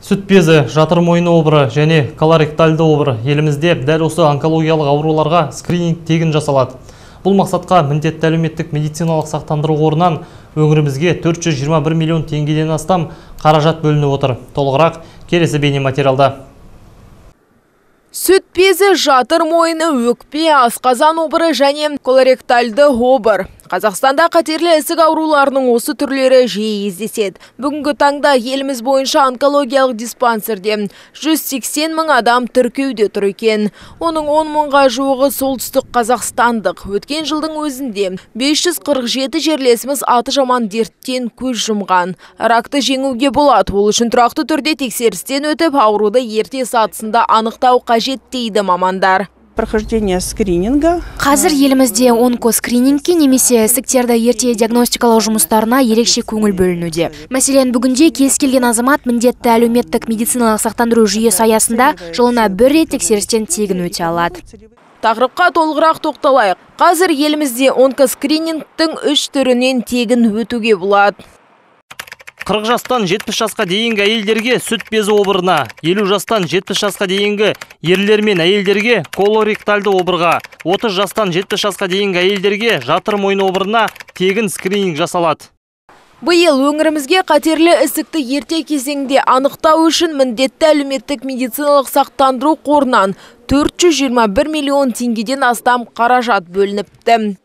Сүт безі, жатыр мойны обыры және колоректальды обыр елімізде дәл осы онкологиялық ауруларға скрининг тегін жасалады. Бұл мақсатқа міндетті әлеуметтік медициналық сақтандыру қорынан өңірімізге 421 миллион теңгеден астам қаражат бөлініп отыр. Толығырақ келесі бейнематериалда. Сүт безі, жатыр мойны, өкпе, асқазан обыры және колоректальды обыр. Қазақстанда қатерлі ісік ауруларының осы түрлері жиі кездеседі. Бүгінгі таңда еліміз бойынша онкологиялық диспансерде 180 мың адам тіркеуде тұр екен. Оның 10 мыңға жуығы солтүстік қазақстандық. Өткен жылдың өзінде 547 жерлесіміз аты жаман дерттен көз жұмған. Ракты жеңуге болады. Ол үшін тұрақты түрде тексерістен өтіп, ауруды ерте сатысында анықтау қажет дейді мамандар. Прохождение скрининга. Қазір елімізде онкоскринингке немесе ісіктерді ерте диагностикалау жұмыстарына ерекше көңіл бөлінуде. Мәселен, бүгінде кез келген азамат міндетті әлеуметтік медициналық сақтандыру жүйесі аясында жылына бір рет тексерістен тегін өте алады. Тақырыпқа толығырақ тоқталайық. Қазір елімізде онкоскринингтің 3 түрінен тегін өтуге болады. 40 жастан 70 жасқа дейінгі әйелдерге сүт безі обырына, 50 жастан 70 жасқа дейінгі ерлер мен әйелдерге колоректальды обырға, 30 жастан 70 жасқа дейінгі әйелдерге жатыр мойны обырына тегін скрининг жасалады. Биыл өңірімізге қатерлі ісікті ерте кезеңде анықтау үшін міндетті әлеуметтік медициналық сақтандыру қорынан 421 миллион теңгеден астам қаражат бөлініпті.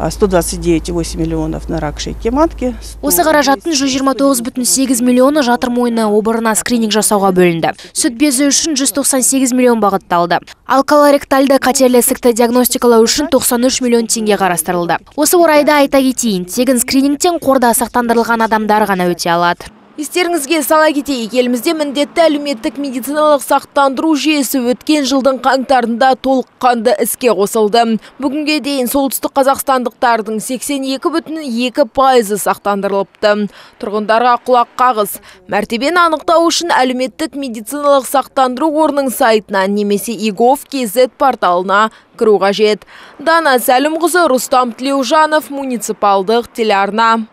129,8 миллионов на рак шейки матки. Осы қаражаттың 129,8 миллионы жатыр мойны обырына скрининг жасауға бөлінді. Сүт безі үшін 198 миллион бағытталды. Ал колоректальды қатерлі ісікті диагностикалау үшін 93 миллион теңге қарастырылды. Осы орайда айта кетейін, тегін скринингтен қорда сақтандырылған адамдар ғана өте алады. Естеріңізге сала кетейік, елімізде міндетті әлеуметтік медициналық сақтандыру жүйесі өткен жылдың қаңтарында толыққанды іске қосылды. Бүгінге дейін солтүстік қазақстандықтардың 82,2% сақтандырылыпты. Тұрғындарға құлақ қағыз. Мәртебені анықтау үшін әлеуметтік медициналық сақтандыру қорының сайтына немесе egov.kz порталына кіру қажет. Дана Сәлімқызы, Рустам Тілеужанов, муниципалдық телеарна.